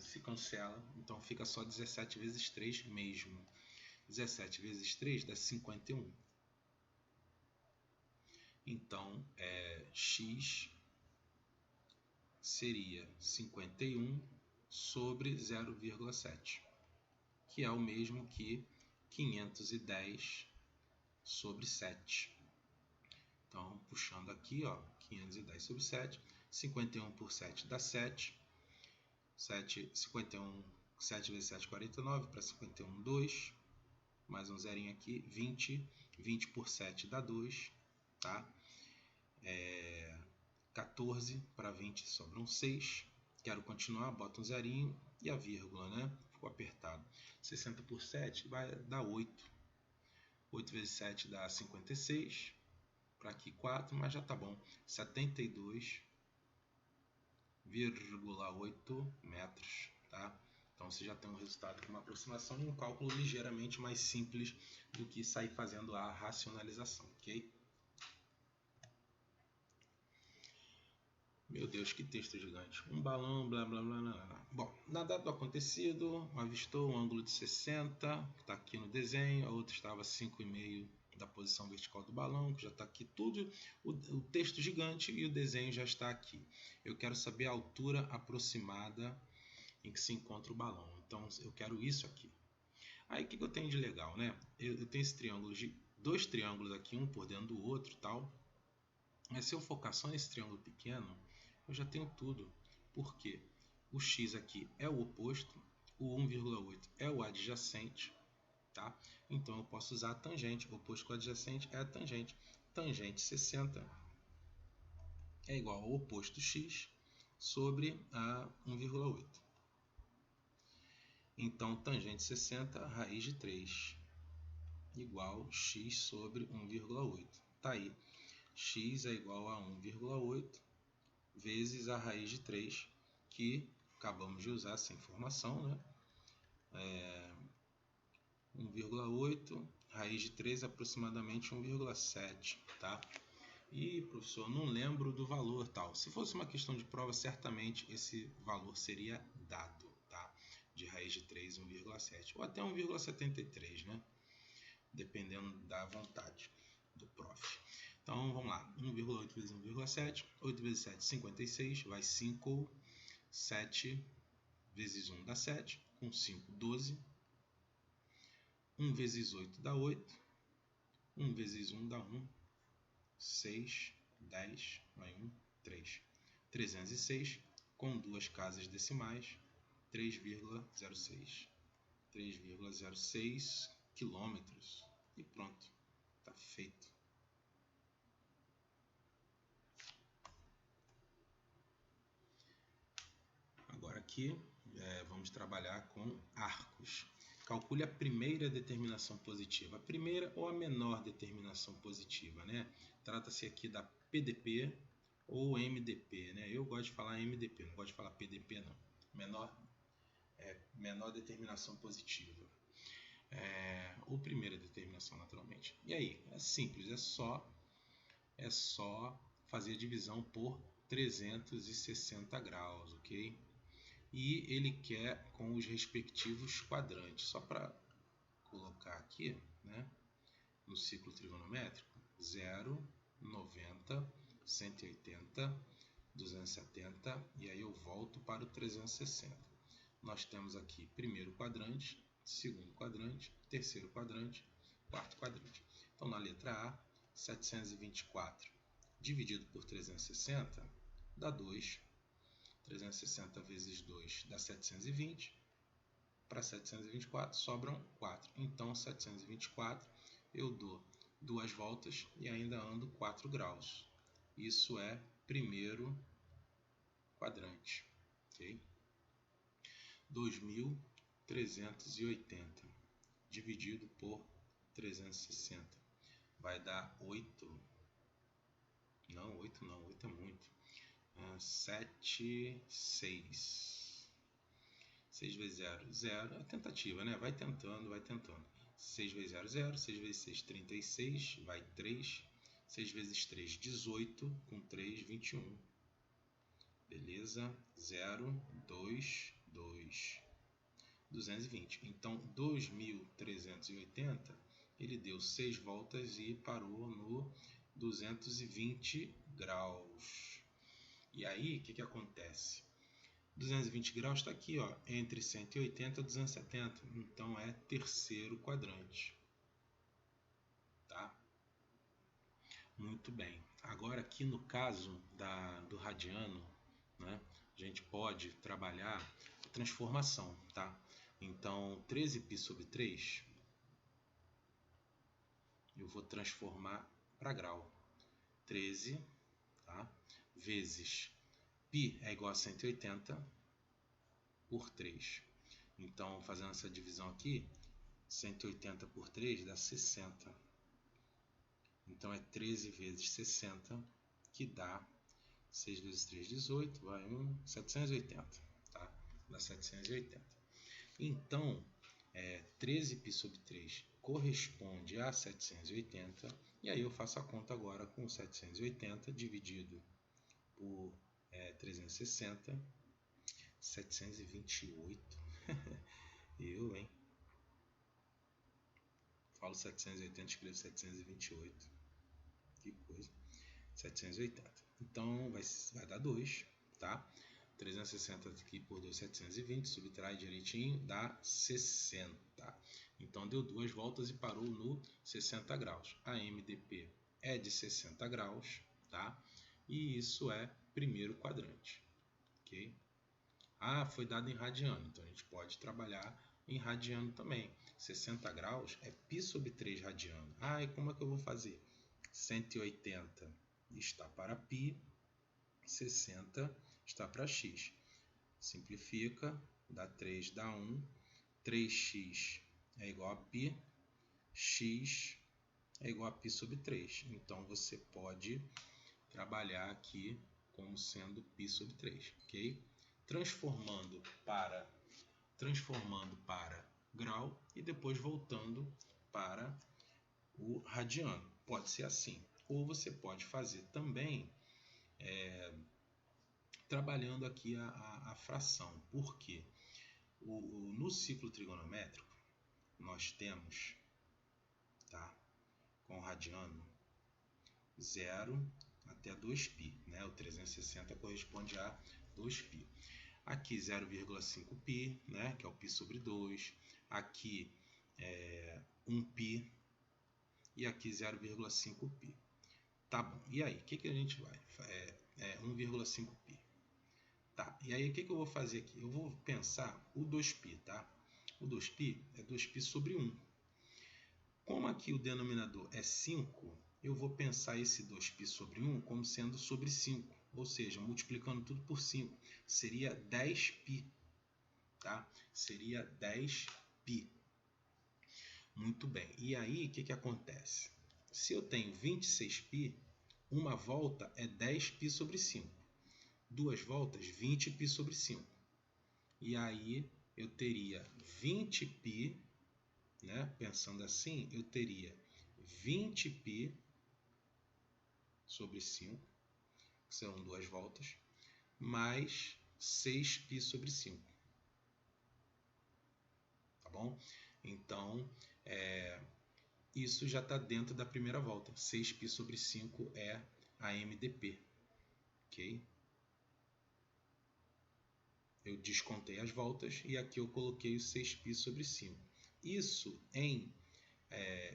[SPEAKER 1] se cancela, então fica só 17 vezes 3 mesmo. 17 vezes 3 dá 51. Então, x seria 51 sobre 0,7, que é o mesmo que 510 sobre 7. Então, puxando aqui, 510 sobre 7, 51 por 7 dá 7. 51, 7 vezes 7, 49, para 51, 2. Mais um zerinho aqui, 20. 20 por 7 dá 2. Tá? 14 para 20 sobram 6. Quero continuar, boto um zerinho e a vírgula, né? Ficou apertado. 60 por 7 vai dar 8. 8 vezes 7 dá 56. Para aqui 4, mas já tá bom. 72,8 metros, tá? Então você já tem um resultado com uma aproximação e um cálculo ligeiramente mais simples do que sair fazendo a racionalização, ok? Meu Deus, que texto gigante. Um balão, blá blá blá blá. Bom, na data do acontecido, avistou um ângulo de 60, que está aqui no desenho, a outra estava 5,5 da posição vertical do balão, que já está aqui tudo, o texto gigante e o desenho já está aqui. Eu quero saber a altura aproximada em que se encontra o balão. Então, eu quero isso aqui. Aí, o que eu tenho de legal, né? Eu tenho esse triângulo, dois triângulos aqui, um por dentro do outro, tal. Mas se eu focar só nesse triângulo pequeno, eu já tenho tudo. Por quê? O x aqui é o oposto, o 1,8 é o adjacente, tá? Então eu posso usar a tangente. O oposto com o adjacente é a tangente. Tangente 60 é igual ao oposto x sobre a 1,8. Então tangente 60, raiz de 3, igual x sobre 1,8. Tá aí. X é igual a 1,8 vezes a raiz de 3, que acabamos de usar essa informação, né? 1,8, raiz de 3 aproximadamente 1,7, tá? E, professor, não lembro do valor tal. Se fosse uma questão de prova, certamente esse valor seria dado, tá? De raiz de 3, 1,7 ou até 1,73, né? Dependendo da vontade do prof. Então, vamos lá. 1,8 vezes 1,7. 8 vezes 7, 56. Vai 5. 7 vezes 1 dá 7. Com 5, 12. 1 vezes 8 dá 8. 1 vezes 1 dá 1. 6, 10. Vai 1, 3. 306. Com duas casas decimais. 3,06. 3,06 quilômetros. E pronto. Está feito. Agora aqui vamos trabalhar com arcos. Calcule a primeira determinação positiva, a primeira ou a menor determinação positiva, né? Trata-se aqui da PDP ou MDP, né? Eu gosto de falar MDP, não gosto de falar PDP não. Menor determinação positiva. Ou primeira determinação, naturalmente. E aí? É simples, é só fazer a divisão por 360 graus, ok? E ele quer com os respectivos quadrantes. Só para colocar aqui, né, no ciclo trigonométrico, 0, 90, 180, 270 e aí eu volto para o 360. Nós temos aqui primeiro quadrante, segundo quadrante, terceiro quadrante, quarto quadrante. Então, na letra A, 724 dividido por 360 dá 2. 360 vezes 2 dá 720. Para 724 sobram 4. Então, 724 eu dou duas voltas e ainda ando 4 graus. Isso é primeiro quadrante. Okay? 2.380 dividido por 360 vai dar 8. Não, 8 não, 8 é muito. 7, 6. 6 vezes 0, 0. É tentativa, né? Vai tentando, vai tentando. 6 vezes 0, 0. 6 vezes 6, 36. Vai 3. 6 vezes 3, 18. Com 3, 21. Beleza? 0, 2, 2, 220. Então, 2.380, ele deu 6 voltas e parou no 220 graus. E aí, o que acontece? 220 graus está aqui, ó, entre 180 e 270. Então, é terceiro quadrante. Tá? Muito bem. Agora, aqui no caso do radiano, né, a gente pode trabalhar a transformação. Tá? Então, 13π/3, eu vou transformar para grau. 13, tá? Vezes π é igual a 180 por 3. Então, fazendo essa divisão aqui, 180 por 3 dá 60. Então, é 13 vezes 60, que dá 6 vezes 3, 18, vai 780. Tá? Dá 780. Então, 13π/3 corresponde a 780. E aí eu faço a conta agora com 780 dividido por 360. 728. Eu, hein? Falo 780, escrevo 728. Que coisa. 780. Então vai dar 2, tá? 360 aqui por 2, 720. Subtrai direitinho, dá 60. Então deu 2 voltas e parou no 60 graus. A MDP é de 60 graus, tá? E isso é primeiro quadrante. Ok? Ah, foi dado em radiano, então a gente pode trabalhar em radiano também. 60 graus é π/3 radiano. Ah, e como é que eu vou fazer? 180 está para π, 60 está para x. Simplifica, dá 3, dá 1. 3x é igual a π, x é igual a π/3. Então, você pode trabalhar aqui como sendo π/3, ok? Transformando para grau e depois voltando para o radiano. Pode ser assim. Ou você pode fazer também trabalhando aqui a fração. Por quê? No ciclo trigonométrico, nós temos, tá, com o radiano, 0 até 2π. Né? O 360 corresponde a 2π. Aqui 0,5π, né, que é o π/2. Aqui 1π. E aqui 0,5π. Tá bom. E aí, o que a gente vai? 1,5π. Tá. E aí, o que eu vou fazer aqui? Eu vou pensar o 2π, tá? O 2π é 2π/1. Como aqui o denominador é 5, eu vou pensar esse 2π/1 como sendo sobre 5. Ou seja, multiplicando tudo por 5. Seria 10π. Tá? Seria 10π. Muito bem. E aí, o que acontece? Se eu tenho 26π, uma volta é 10π/5. Duas voltas, 20π/5. E aí, eu teria 20π, né? Pensando assim, eu teria 20π/5, que são duas voltas, mais 6π/5. Tá bom? Então, isso já está dentro da primeira volta. 6π/5 é a MDP. Ok? Eu descontei as voltas e aqui eu coloquei o 6π/5. Isso em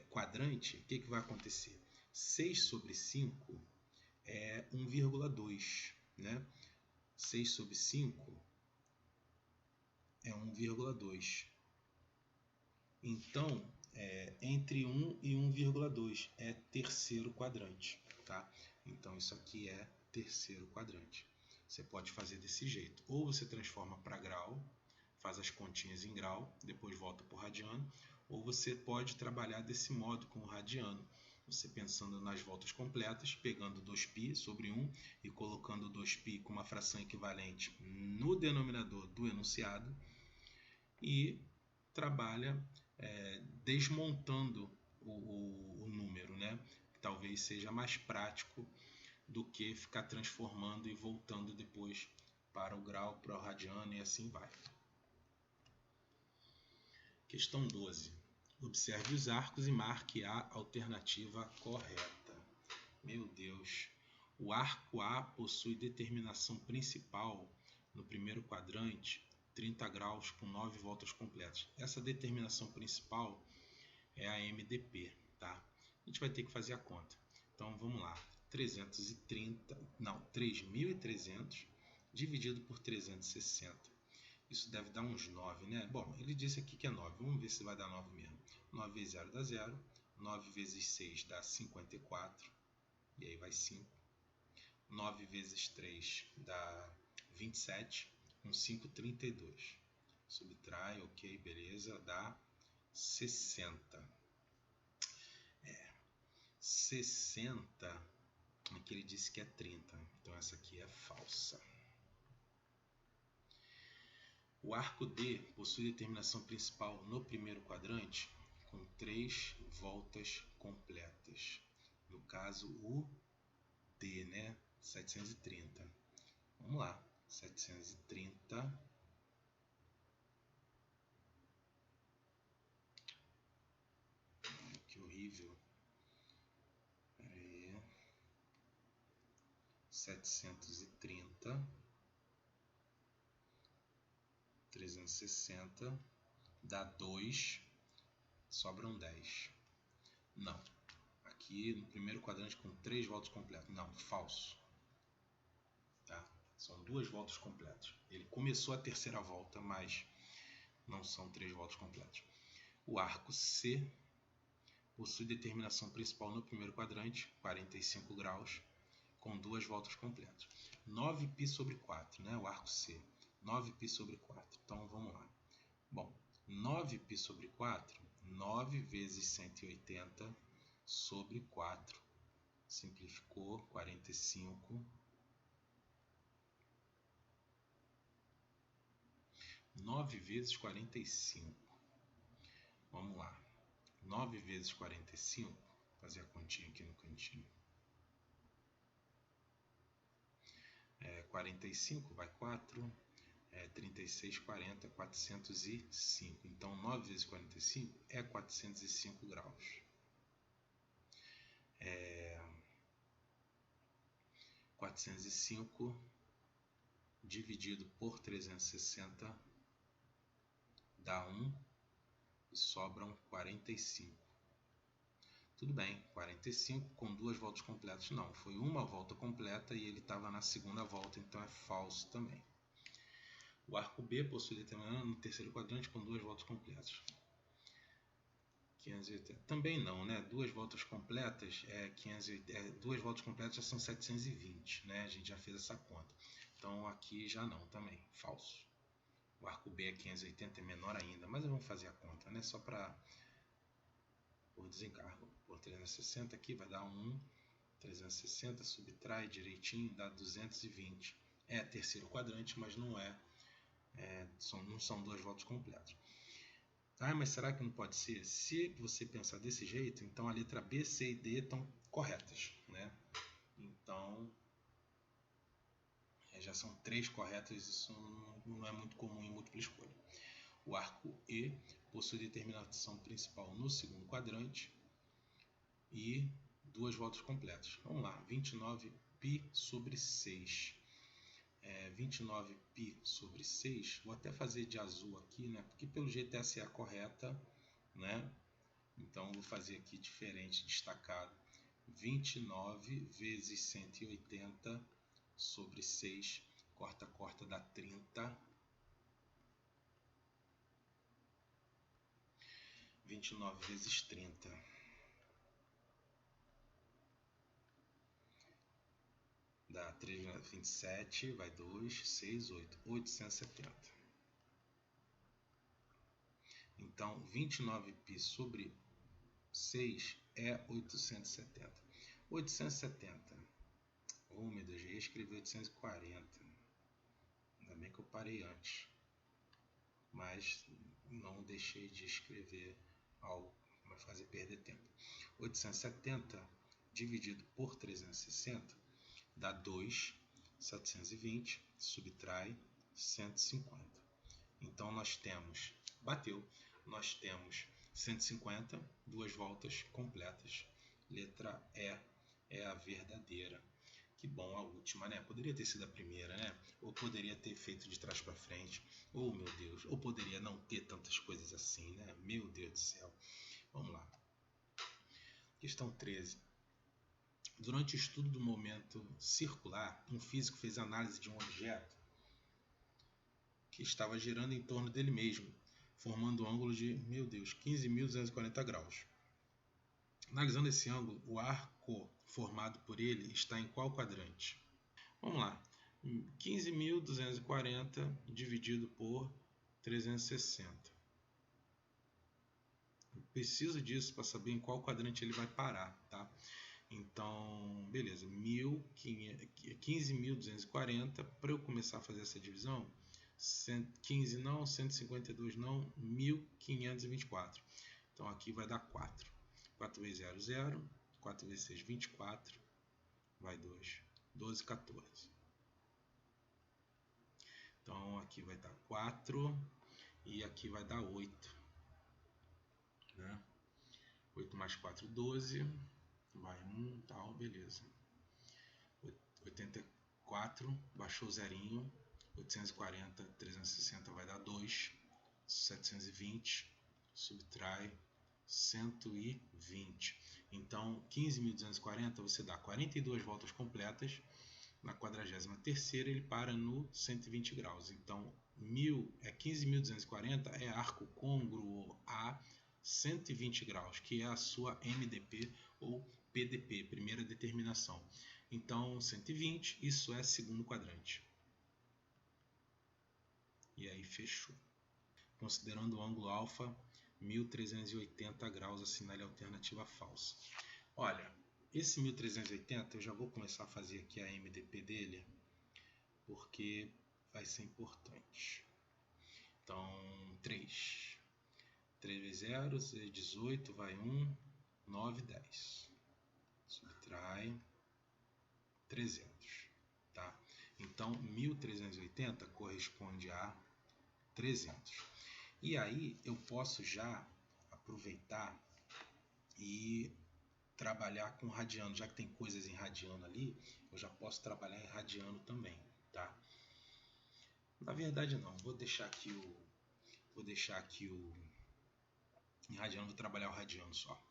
[SPEAKER 1] quadrante, o que vai acontecer? 6/5 é 1,2. Né? 6/5 é 1,2. Então, entre 1 e 1,2 é terceiro quadrante. Tá? Então, isso aqui é terceiro quadrante. Você pode fazer desse jeito. Ou você transforma para grau, faz as continhas em grau, depois volta para o radiano. Ou você pode trabalhar desse modo com o radiano. Você pensando nas voltas completas, pegando 2π/1 e colocando 2π com uma fração equivalente no denominador do enunciado. E trabalha desmontando o número, né? Que talvez seja mais prático do que ficar transformando e voltando depois para o grau, para o radiano e assim vai. Questão 12. Observe os arcos e marque a alternativa correta. Meu Deus. O arco A possui determinação principal no primeiro quadrante, 30 graus com 9 voltas completas. Essa determinação principal é a MDP, tá? A gente vai ter que fazer a conta. Então vamos lá. 3.300 dividido por 360. Isso deve dar uns 9, né? Bom, ele disse aqui que é 9. Vamos ver se vai dar 9 mesmo. 9 vezes 0 dá 0. 9 vezes 6 dá 54. E aí vai 5. 9 vezes 3 dá 27. Com 5, 32. Subtrai, ok, beleza. Dá 60. 60, aqui ele disse que é 30. Então essa aqui é falsa. O arco D possui determinação principal no primeiro quadrante com 3 voltas completas. No caso, o D, né? 730. Vamos lá. 730. Que horrível. 730. 360 dá 2, sobram 10. Não. Aqui no primeiro quadrante com 3 voltas completas. Não, falso. Tá? São 2 voltas completas. Ele começou a terceira volta, mas não são 3 voltas completas. O arco C possui determinação principal no primeiro quadrante, 45 graus, com 2 voltas completas. 9π sobre 4, né? O arco C. 9π sobre 4. Então vamos lá. Bom, 9π sobre 4, 9 vezes 180 sobre 4. Simplificou, 45. 9 vezes 45. Vamos lá. 9 vezes 45. Vou fazer a continha aqui no cantinho. 45 vai 4. 36, 40, 405. Então, 9 vezes 45 é 405 graus. 405 dividido por 360 dá 1 e sobram 45. Tudo bem, 45 com 2 voltas completas. Não, foi uma volta completa e ele estava na segunda volta, então é falso também. O arco B possui determinado no terceiro quadrante com 2 voltas completas. 580. Também não, né? 2 voltas completas 2 voltas completas já são 720, né? A gente já fez essa conta. Então aqui já não, também, falso. O arco B é 580, é menor ainda, mas vamos fazer a conta, né? Só para por desencargo. Por 360 aqui vai dar 1, 360 subtrai direitinho, dá 220. É terceiro quadrante, mas não não são 2 voltas completas. Ah, mas será que não pode ser? Se você pensar desse jeito, então a letra B, C e D estão corretas, né? Então, já são 3 corretas, isso não é muito comum em múltipla escolha. O arco E possui determinação principal no segundo quadrante e 2 voltas completas. Vamos lá, 29π sobre 6. 29π sobre 6, vou até fazer de azul aqui, né? Porque pelo jeito essa é a correta, né? Então vou fazer aqui diferente, destacado. 29 vezes 180 sobre 6, corta, corta, dá 30. 29 vezes 30. Dá 3, 27, vai 2, 6, 8, 870. Então, 29π sobre 6 é 870. 870. Oh, meu Deus, já ia escrever 840. Ainda bem que eu parei antes. Mas não deixei de escrever algo que vai fazer perder tempo. 870 dividido por 360 dá 2. 720, subtrai 150. Então nós temos, bateu, nós temos 150, duas voltas completas. Letra E é a verdadeira. Que bom, a última, né? Poderia ter sido a primeira, né? Ou poderia ter feito de trás para frente. Oh, meu Deus. Ou poderia não ter tantas coisas assim, né? Meu Deus do céu. Vamos lá. Questão 13. Durante o estudo do momento circular, um físico fez análise de um objeto que estava girando em torno dele mesmo, formando um ângulo de, meu Deus, 15.240 graus. Analisando esse ângulo, o arco formado por ele está em qual quadrante? Vamos lá. 15.240 dividido por 360. Eu preciso disso para saber em qual quadrante ele vai parar, tá? Então, beleza. 15.240. Para eu começar a fazer essa divisão, 15 não, 152 não, 1.524. Então aqui vai dar 4. 4 vezes 0, 0. 4 vezes 6, 24. Vai 2. 12, 14. Então aqui vai dar 4 e aqui vai dar 8. Né? 8 mais 4, 12. Vai 1, tal, beleza. 84, baixou o zerinho. 840, 360 vai dar 2. 720, subtrai 120. Então, 15.240 você dá 42 voltas completas. Na 43ª ele para no 120 graus. Então, 15.240 é arco côngruo a 120 graus, que é a sua MDP ou PDP, primeira determinação. Então, 120, isso é segundo quadrante. E aí, fechou. Considerando o ângulo alfa, 1.380 graus, assinale a alternativa falsa. Olha, esse 1.380 eu já vou começar a fazer aqui a MDP dele, porque vai ser importante. Então, 3. 3 vezes 0, 18, vai 1, 9, 10. Subtrai 300, tá? Então, 1.380 corresponde a 300. E aí, eu posso já aproveitar e trabalhar com radiano. Já que tem coisas em radiano ali, eu já posso trabalhar em radiano também, tá? Na verdade, não. Vou deixar aqui o em radiano, vou trabalhar o radiano só.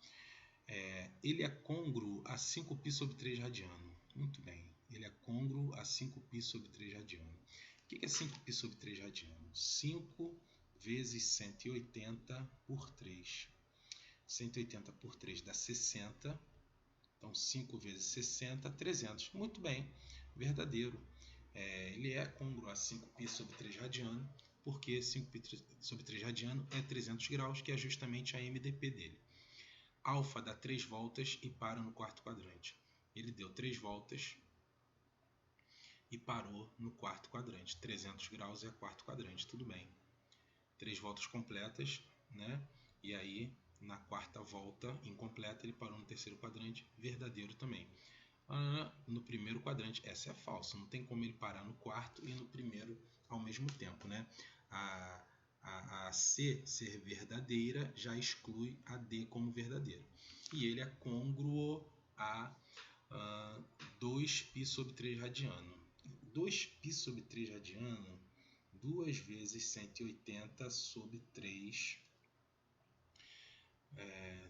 [SPEAKER 1] Ele é côngruo a 5π sobre 3 radiano. Muito bem. Ele é côngruo a 5π sobre 3 radiano. O que é 5π sobre 3 radiano? 5 vezes 180 por 3. 180 por 3 dá 60. Então, 5 vezes 60, 300. Muito bem. Verdadeiro. Ele é côngruo a 5π sobre 3 radiano, porque 5π sobre 3 radiano é 300 graus, que é justamente a MDP dele. Alfa dá 3 voltas e para no quarto quadrante. Ele deu 3 voltas e parou no quarto quadrante. 300 graus é quarto quadrante, tudo bem. 3 voltas completas, né? E aí, na quarta volta incompleta, ele parou no terceiro quadrante, verdadeiro também. No primeiro quadrante, essa é falsa, não tem como ele parar no quarto e no primeiro ao mesmo tempo, né? A C ser verdadeira já exclui a D como verdadeira. E ele é côngruo a 2π sobre 3 radiano. 2π sobre 3 radiano, 2 vezes 180 sobre 3,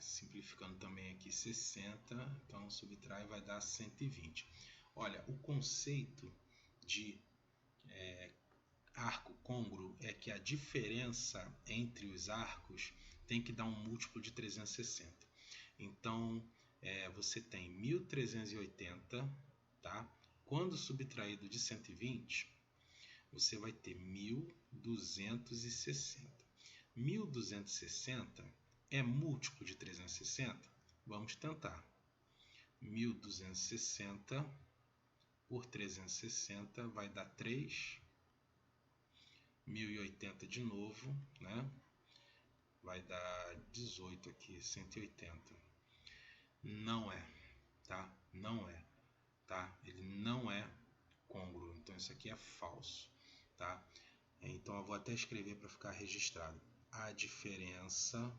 [SPEAKER 1] simplificando também aqui 60, então subtrai vai dar 120. Olha, o conceito de arco côngruo é que a diferença entre os arcos tem que dar um múltiplo de 360. Então, você tem 1.380, tá? Quando subtraído de 120, você vai ter 1.260. 1.260 é múltiplo de 360? Vamos tentar. 1.260 por 360 vai dar 3. 1.080 de novo, né? Vai dar 18 aqui, 180. Não é, tá? Não é, tá? Ele não é côngruo. Então isso aqui é falso, tá? Então eu vou até escrever para ficar registrado. A diferença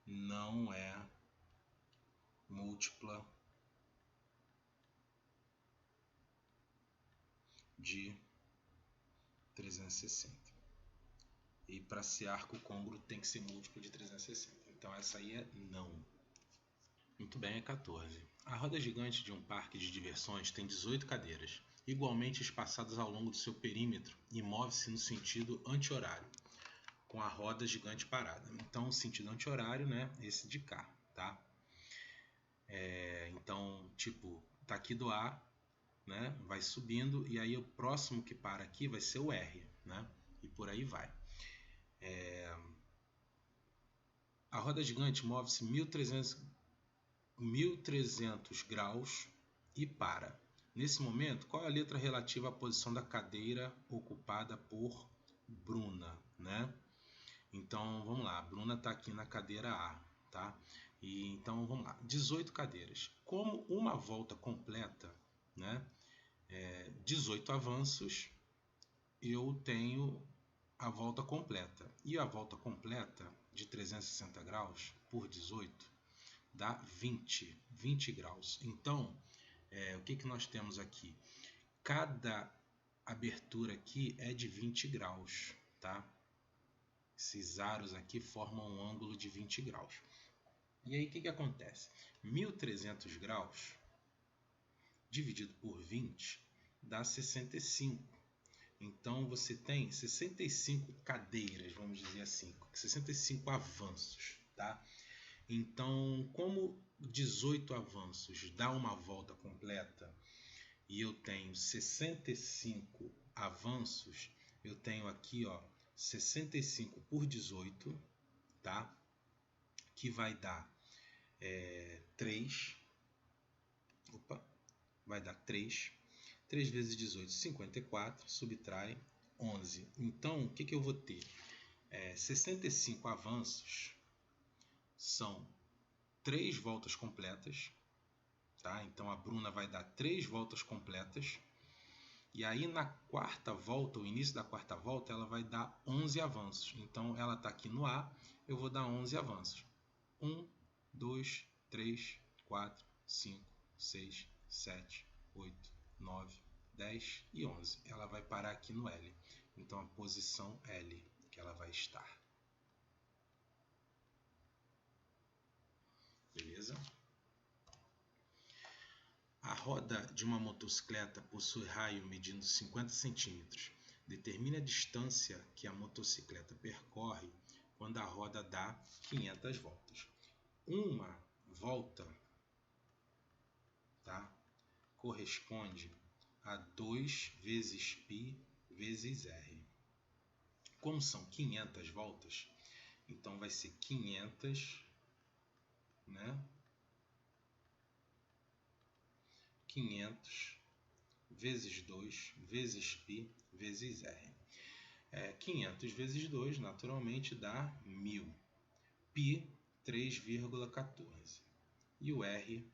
[SPEAKER 1] não é múltipla de 360. E para ser arco côngruo tem que ser múltiplo de 360. Então essa aí é não. Muito bem, é 14. A roda gigante de um parque de diversões tem 18 cadeiras, igualmente espaçadas ao longo do seu perímetro, e move-se no sentido anti-horário, com a roda gigante parada. Então o sentido anti-horário, né, esse de cá, tá? Então, tipo, tá aqui do A, né, vai subindo, e aí o próximo que para aqui vai ser o R, né? E por aí vai. A roda gigante move-se 1300 graus e para. Nesse momento, qual é a letra relativa à posição da cadeira ocupada por Bruna, né? Então, vamos lá. A Bruna está aqui na cadeira A, tá? E então, vamos lá. 18 cadeiras. Como uma volta completa, né? 18 avanços, eu tenho a volta completa. E a volta completa de 360 graus por 18 dá 20 graus. Então, o que nós temos aqui? Cada abertura aqui é de 20 graus, tá? Esses aros aqui formam um ângulo de 20 graus. E aí, o que acontece? 1300 graus dividido por 20 dá 65. Então, você tem 65 cadeiras, vamos dizer assim, 65 avanços, tá? Então, como 18 avanços dá uma volta completa e eu tenho 65 avanços, eu tenho aqui, ó, 65 por 18, tá? Que vai dar 3. Opa, vai dar 3. 3 vezes 18, 54, subtrai 11. Então, o que eu vou ter? 65 avanços são 3 voltas completas, tá? Então a Bruna vai dar 3 voltas completas. E aí na quarta volta, o início da quarta volta, ela vai dar 11 avanços. Então ela está aqui no A, eu vou dar 11 avanços. 1, 2, 3, 4, 5, 6, 7, 8, 9, 10 e 11. Ela vai parar aqui no L. Então a posição L que ela vai estar. Beleza? A roda de uma motocicleta possui raio medindo 50 cm. Determine a distância que a motocicleta percorre quando a roda dá 500 voltas. Uma volta, tá, corresponde a 2 vezes π vezes r. Como são 500 voltas, então vai ser 500, né? 500 vezes 2 vezes π vezes r. 500 vezes 2 naturalmente dá 1000. π 3,14. E o r,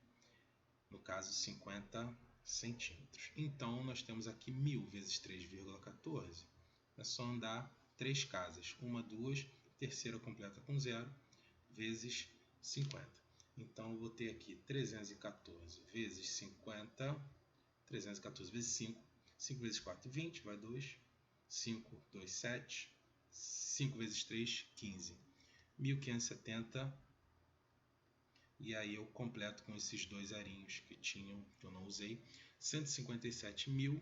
[SPEAKER 1] no caso, 50 centímetros. Então, nós temos aqui 1000 vezes 3,14. É só andar 3 casas. 1, 2, terceira completa com 0, vezes 50. Então, eu vou ter aqui 314 vezes 50, 314 vezes 5, 5 vezes 4, 20, vai 2, 5, 2, 7, 5 vezes 3, 15. 1570, e aí eu completo com esses dois arinhos que eu não usei, 157.000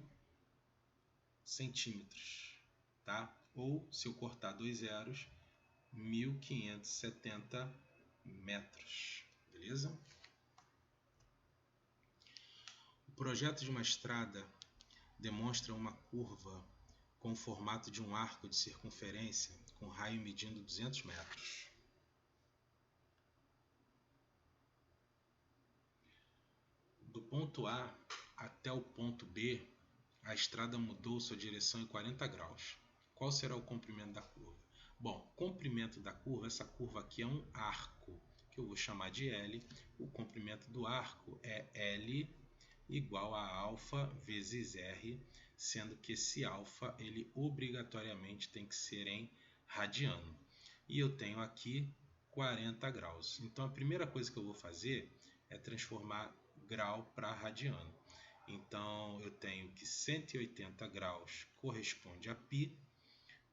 [SPEAKER 1] centímetros, tá? Ou, se eu cortar 2 zeros, 1570 metros, beleza? O projeto de uma estrada demonstra uma curva com o formato de um arco de circunferência com raio medindo 200 metros. Do ponto A até o ponto B, a estrada mudou sua direção em 40 graus. Qual será o comprimento da curva? Bom, comprimento da curva, essa curva aqui é um arco que eu vou chamar de L. O comprimento do arco é L igual a alfa vezes R, sendo que esse alfa ele obrigatoriamente tem que ser em radiano. E eu tenho aqui 40 graus. Então a primeira coisa que eu vou fazer é transformar grau para radiano. Então eu tenho que 180 graus corresponde a π,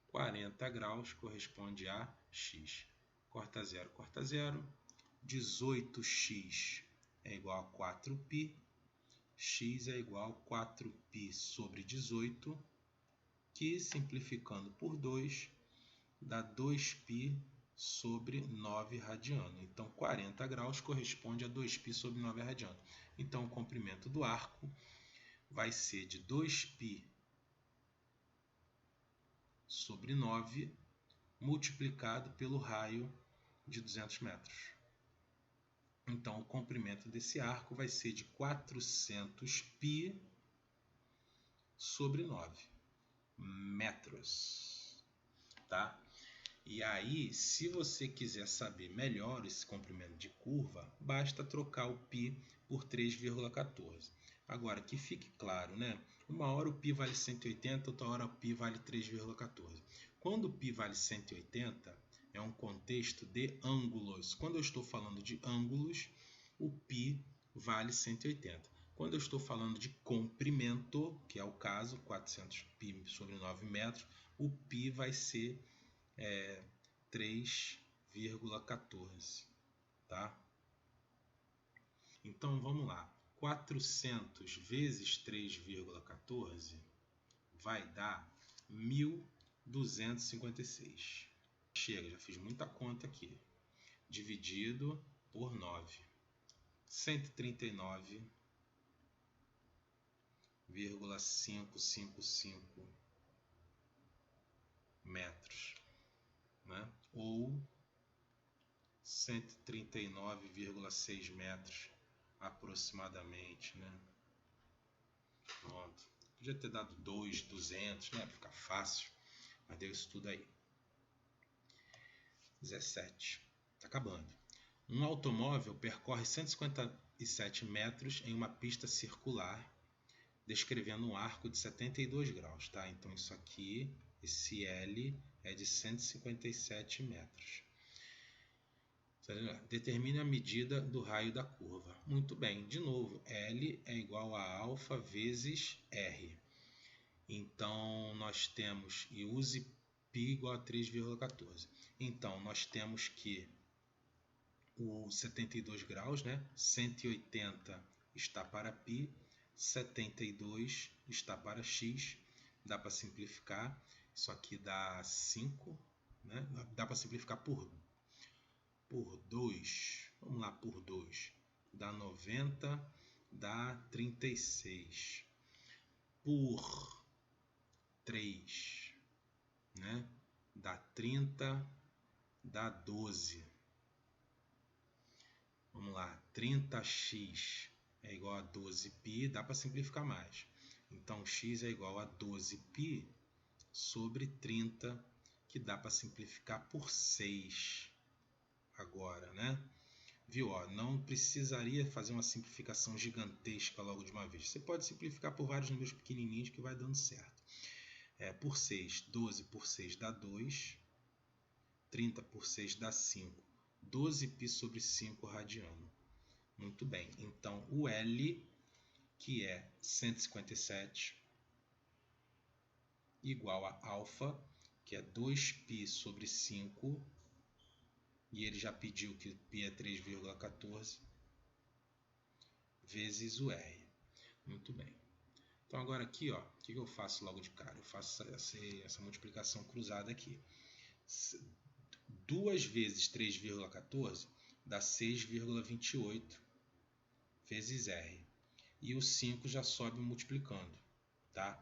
[SPEAKER 1] 40 graus corresponde a x. Corta 0, 18x é igual a 4π, x é igual a 4π sobre 18, que simplificando por 2 dá 2π sobre 9 radiano. Então 40 graus corresponde a 2π sobre 9 radiano. Então o comprimento do arco vai ser de 2π sobre 9 multiplicado pelo raio de 200 metros. Então o comprimento desse arco vai ser de 400π sobre 9 metros. Tá? E aí, se você quiser saber melhor esse comprimento de curva, basta trocar o π por 3,14. Agora, que fique claro, né? Uma hora o π vale 180, outra hora o π vale 3,14. Quando o π vale 180, é um contexto de ângulos. Quando eu estou falando de ângulos, o π vale 180. Quando eu estou falando de comprimento, que é o caso, 400π sobre 9 metros, o π vai ser 3,14, tá? Então vamos lá, 400 vezes 3,14 vai dar 1.256. Chega, já fiz muita conta aqui. Dividido por 9, 139,555 metros. Né? Ou 139,6 metros aproximadamente, né? Pronto. Podia ter dado 200, né? Para ficar fácil, mas deu isso tudo aí. 17. Está acabando. Um automóvel percorre 157 metros em uma pista circular, descrevendo um arco de 72 graus, tá? Então isso aqui, esse L é de 157 metros. Determine a medida do raio da curva. Muito bem, de novo, L é igual a alfa vezes R. Então nós temos, e use π igual a 3,14. Então nós temos que o 72 graus, né? 180 está para π, 72 está para x. Dá para simplificar, isso aqui dá 5, né? Dá para simplificar por 2, vamos lá, por 2, dá 90, dá 36, por 3, né? Dá 30, dá 12, vamos lá, 30x é igual a 12π, dá para simplificar mais, então x é igual a 12π sobre 30, que dá para simplificar por 6. Agora, né? Viu? Ó, não precisaria fazer uma simplificação gigantesca logo de uma vez. Você pode simplificar por vários números pequenininhos que vai dando certo. Por 6, 12 por 6 dá 2. 30 por 6 dá 5. 12π sobre 5 radiano. Muito bem. Então, o L, que é 157, igual a alfa, que é 2π sobre 5, e ele já pediu que π é 3,14, vezes o R. Muito bem. Então agora aqui, ó, o que eu faço logo de cara? Eu faço essa multiplicação cruzada aqui. 2 vezes 3,14 dá 6,28 vezes R. E o 5 já sobe multiplicando, tá?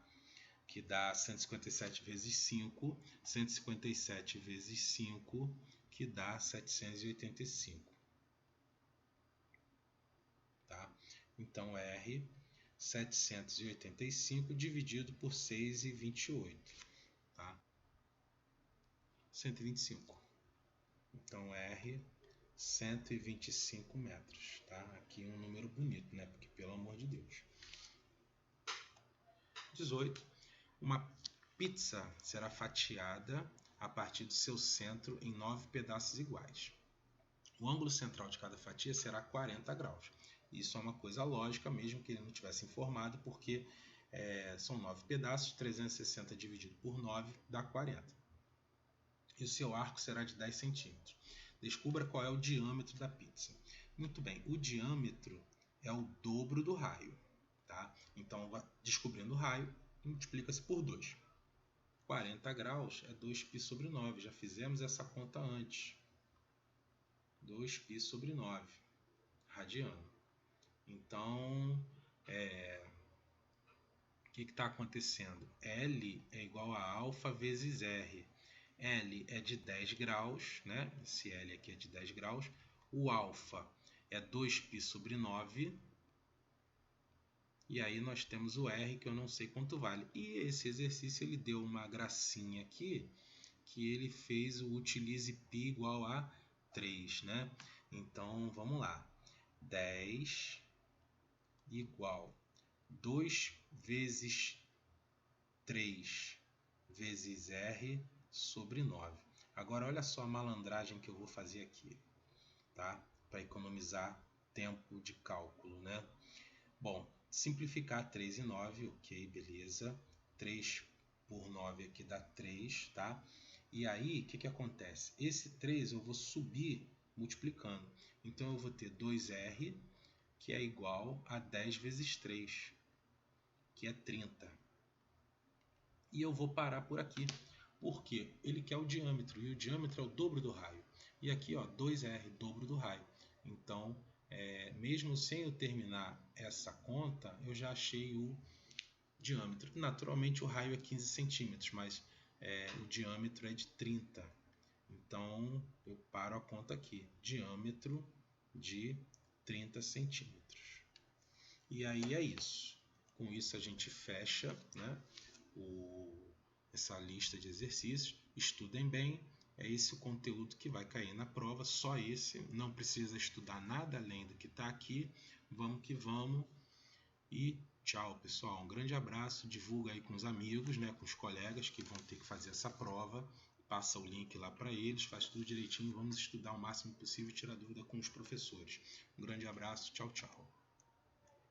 [SPEAKER 1] Que dá 157 vezes 5, 157 vezes 5, que dá 785. Tá? Então, R, 785 dividido por 6,28. Tá? 125. Então, R, 125 metros, tá? Aqui um número bonito, né? Porque, pelo amor de Deus. 18. Uma pizza será fatiada a partir do seu centro em 9 pedaços iguais. O ângulo central de cada fatia será 40 graus. Isso é uma coisa lógica, mesmo que ele não tivesse informado, porque são 9 pedaços, 360 dividido por 9 dá 40. E o seu arco será de 10 centímetros. Descubra qual é o diâmetro da pizza. Muito bem, o diâmetro é o dobro do raio. Tá? Então, descobrindo o raio, multiplica-se por 2. 40 graus é 2π sobre 9. Já fizemos essa conta antes. 2π sobre 9 radiano. Então, o que está acontecendo? L é igual a alfa vezes R. L é de 10 graus, né? Esse L aqui é de 10 graus. O alfa é 2π sobre 9. E aí nós temos o R, que eu não sei quanto vale. E esse exercício ele deu uma gracinha aqui, que ele fez o utilize π igual a 3, né? Então, vamos lá. 10 igual 2 vezes 3 vezes R sobre 9. Agora, olha só a malandragem que eu vou fazer aqui, tá? Para economizar tempo de cálculo, né? Bom, simplificar 3 e 9, ok, beleza. 3 por 9 aqui dá 3, tá? E aí, o que acontece? Esse 3 eu vou subir multiplicando. Então, eu vou ter 2R, que é igual a 10 vezes 3, que é 30. E eu vou parar por aqui. Por quê? Ele quer o diâmetro, e o diâmetro é o dobro do raio. E aqui, ó, 2R, dobro do raio. Então, mesmo sem eu terminar essa conta, eu já achei o diâmetro. Naturalmente, o raio é 15 centímetros, mas o diâmetro é de 30. Então, eu paro a conta aqui. Diâmetro de 30 centímetros. E aí é isso. Com isso, a gente fecha, né, essa lista de exercícios. Estudem bem. É esse o conteúdo que vai cair na prova, só esse. Não precisa estudar nada além do que está aqui. Vamos que vamos. E tchau, pessoal. Um grande abraço. Divulga aí com os amigos, né, com os colegas que vão ter que fazer essa prova. Passa o link lá para eles, faz tudo direitinho. Vamos estudar o máximo possível e tirar dúvida com os professores. Um grande abraço. Tchau, tchau.